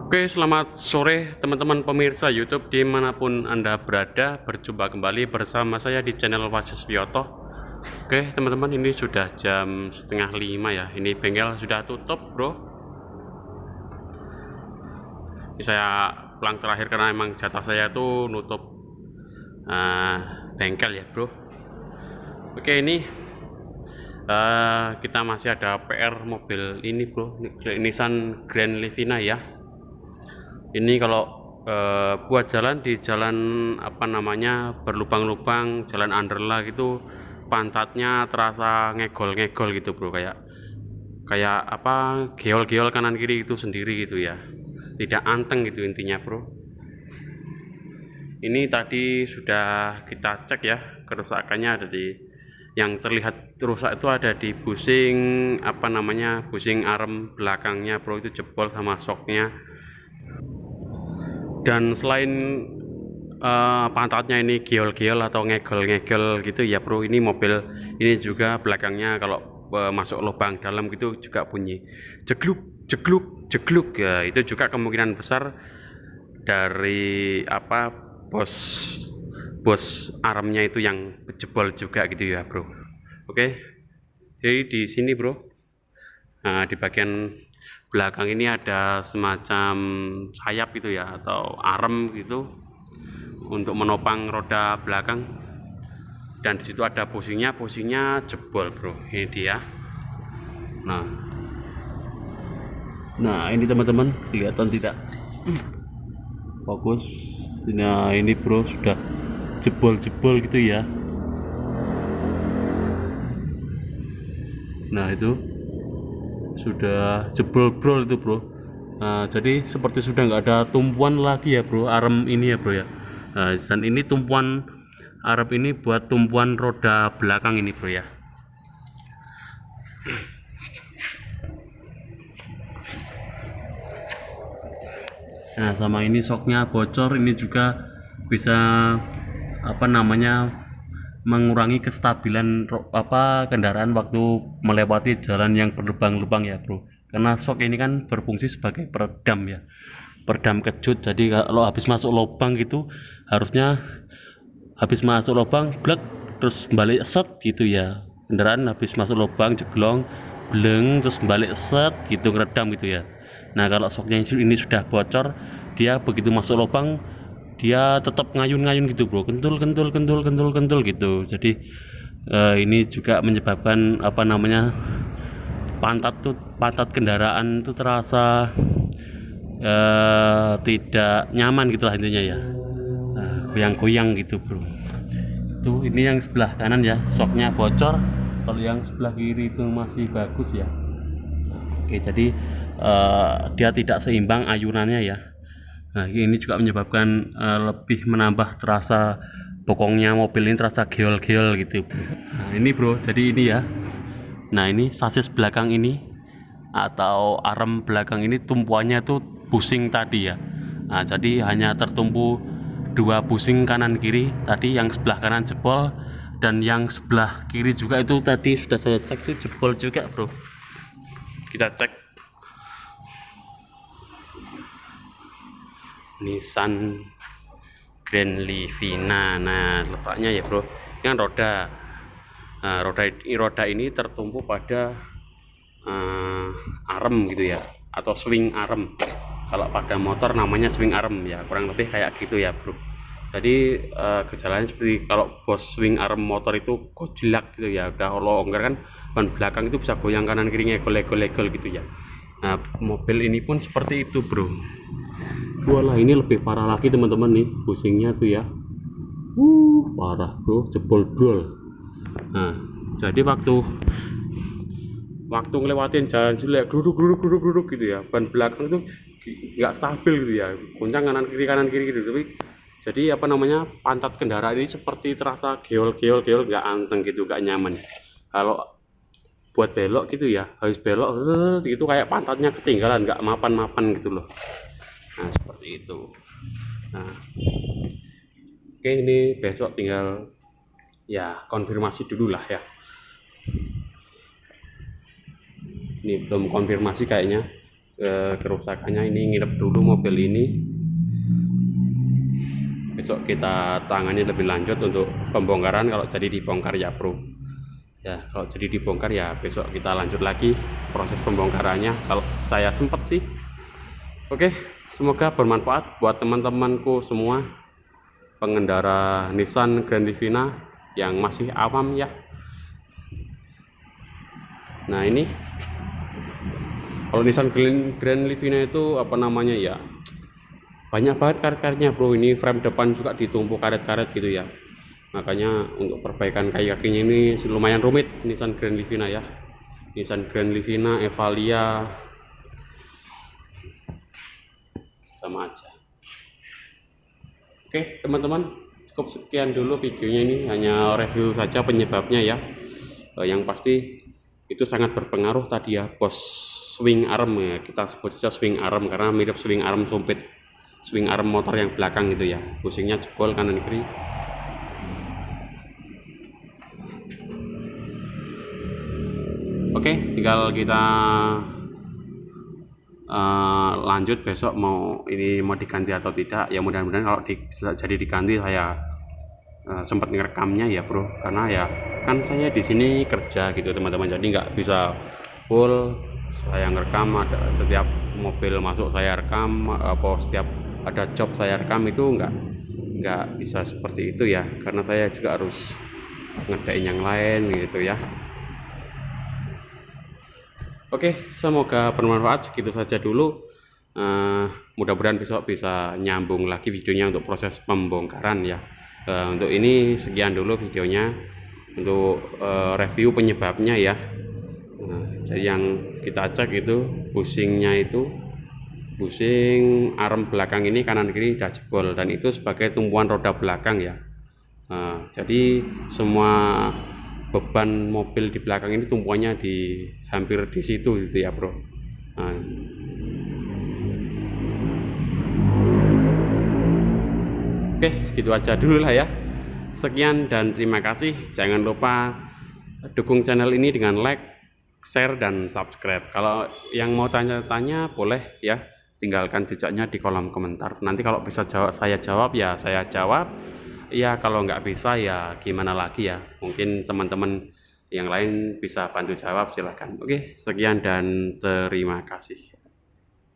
Oke, selamat sore teman-teman pemirsa YouTube dimanapun Anda berada. Berjumpa kembali bersama saya di channel Wasis Wiyoto. Oke teman-teman, ini sudah jam setengah 5 ya. Ini bengkel sudah tutup bro. Ini saya pulang terakhir karena emang jatah saya tuh nutup bengkel ya bro. Oke, ini kita masih ada PR mobil ini bro, Nissan Grand Livina ya. Ini kalau buat jalan di jalan berlubang-lubang, jalan underla gitu, pantatnya terasa ngegol-ngegol gitu bro, kayak geol-geol kanan kiri itu sendiri gitu ya, tidak anteng gitu intinya bro. Ini tadi sudah kita cek ya, kerusakannya ada di, yang terlihat rusak itu ada di busing busing arem belakangnya bro, itu jebol sama shocknya. Dan selain pantatnya ini geol-geol atau ngegol-ngegol gitu ya bro, ini mobil ini juga belakangnya kalau masuk lubang dalam gitu juga bunyi jegluk jegluk jegluk ya. Itu juga kemungkinan besar dari bos armnya itu yang jebol juga gitu ya bro. Oke, jadi di sini bro, di bagian belakang ini ada semacam sayap gitu ya, atau arem gitu untuk menopang roda belakang, dan disitu ada pusingnya jebol bro. Ini dia. Nah ini teman-teman, kelihatan tidak? Fokus. Nah ini bro, sudah jebol gitu ya. Nah itu sudah jebol itu bro. Nah, jadi seperti sudah nggak ada tumpuan lagi ya bro, arem ini ya bro ya. Nah, dan ini tumpuan arem ini buat tumpuan roda belakang ini bro ya. Nah sama ini shocknya bocor, ini juga bisa mengurangi kestabilan kendaraan waktu melewati jalan yang berlubang-lubang ya bro, karena shock ini kan berfungsi sebagai peredam ya, peredam kejut. Jadi kalau habis masuk lubang gitu, harusnya habis masuk lubang blek terus balik set gitu ya, kendaraan habis masuk lubang jeglong bleng terus balik set gitu, ngeredam gitu ya. Nah kalau shocknya ini sudah bocor, dia begitu masuk lubang dia tetap ngayun-ngayun gitu bro, kentul gitu. Jadi ini juga menyebabkan pantat kendaraan itu terasa tidak nyaman gitulah intinya ya, goyang-goyang gitu bro. Itu ini yang sebelah kanan ya, shocknya bocor. Kalau yang sebelah kiri itu masih bagus ya. Oke, jadi dia tidak seimbang ayunannya ya. Nah ini juga menyebabkan lebih menambah terasa bokongnya mobil ini terasa geol-geol gitu bro. Nah ini bro, jadi ini ya, nah ini sasis belakang ini atau arem belakang ini tumpuannya tuh busing tadi ya. Nah jadi hanya tertumpu dua busing kanan kiri tadi, yang sebelah kanan jebol dan yang sebelah kiri juga itu tadi sudah saya cek itu jebol juga bro. Kita cek Nissan Grand Livina. Nah letaknya ya bro, ini kan roda ini tertumpu pada arem gitu ya, atau swing arem. Kalau pada motor namanya swing arem ya, kurang lebih kayak gitu ya bro. Jadi gejalanya seperti kalau bos swing arem motor itu gojlak gitu ya, udah longgar kan, ban belakang itu bisa goyang kanan kiri, ngegol gitu ya. Nah mobil ini pun seperti itu bro. Walah ini lebih parah lagi teman-teman, nih pusingnya tuh ya, parah bro, jebol brol. Nah jadi waktu ngelewatin jalan jelek duduk gitu ya, ban belakang itu nggak stabil gitu ya, goncang kanan kiri gitu. Tapi jadi pantat kendaraan ini seperti terasa geol nggak anteng gitu, nggak nyaman. Kalau buat belok gitu ya, habis belok gitu kayak pantatnya ketinggalan, nggak mapan gitu loh. Nah seperti itu. Nah oke, ini besok tinggal ya konfirmasi dulu lah ya. Ini belum konfirmasi kayaknya, kerusakannya. Ini nginep dulu mobil ini, besok kita tangani lebih lanjut untuk pembongkaran kalau jadi dibongkar ya bro ya. Kalau jadi dibongkar ya besok kita lanjut lagi proses pembongkarannya kalau saya sempat sih. Oke, semoga bermanfaat buat teman-temanku semua pengendara Nissan Grand Livina yang masih awam ya. Nah ini kalau Nissan Grand Livina itu apa namanya ya, banyak banget karet-karetnya bro. Ini frame depan juga ditumpuk karet-karet gitu ya, makanya untuk perbaikan kaki-kakinya ini lumayan rumit. Nissan Grand Livina ya, Nissan Grand Livina, Evalia sama aja. Oke teman-teman, cukup sekian dulu videonya. Ini hanya review saja penyebabnya ya. Yang pasti itu sangat berpengaruh tadi ya, bos swing arm ya, kita sebut saja swing arm karena mirip swing arm sumpit, swing arm motor yang belakang gitu ya. Busingnya jebol kanan kiri. Oke, tinggal kita lanjut besok mau ini mau diganti atau tidak ya. Mudah-mudahan kalau jadi diganti saya sempat ngerekamnya ya bro, karena ya kan saya di sini kerja gitu teman-teman, jadi nggak bisa full saya ngerekam. Ada setiap mobil masuk saya rekam, apa setiap ada job saya rekam, itu nggak bisa seperti itu ya, karena saya juga harus ngerjain yang lain gitu ya. Oke, semoga bermanfaat. Segitu saja dulu. Mudah-mudahan besok bisa nyambung lagi videonya untuk proses pembongkaran ya. Untuk ini sekian dulu videonya untuk review penyebabnya ya. Jadi yang kita cek itu busingnya, itu busing arm belakang ini kanan kiri udah jebol, dan itu sebagai tumpuan roda belakang ya. Jadi semua beban mobil di belakang ini tumpuannya di hampir di situ gitu ya bro. Oke, segitu aja dulu lah ya. Sekian dan terima kasih. Jangan lupa dukung channel ini dengan like, share, dan subscribe. Kalau yang mau tanya-tanya boleh ya, tinggalkan jejaknya di kolom komentar. Nanti kalau bisa saya jawab ya saya jawab. Ya kalau nggak bisa ya gimana lagi ya. Mungkin teman-teman yang lain bisa bantu jawab, silahkan. Oke, sekian dan terima kasih.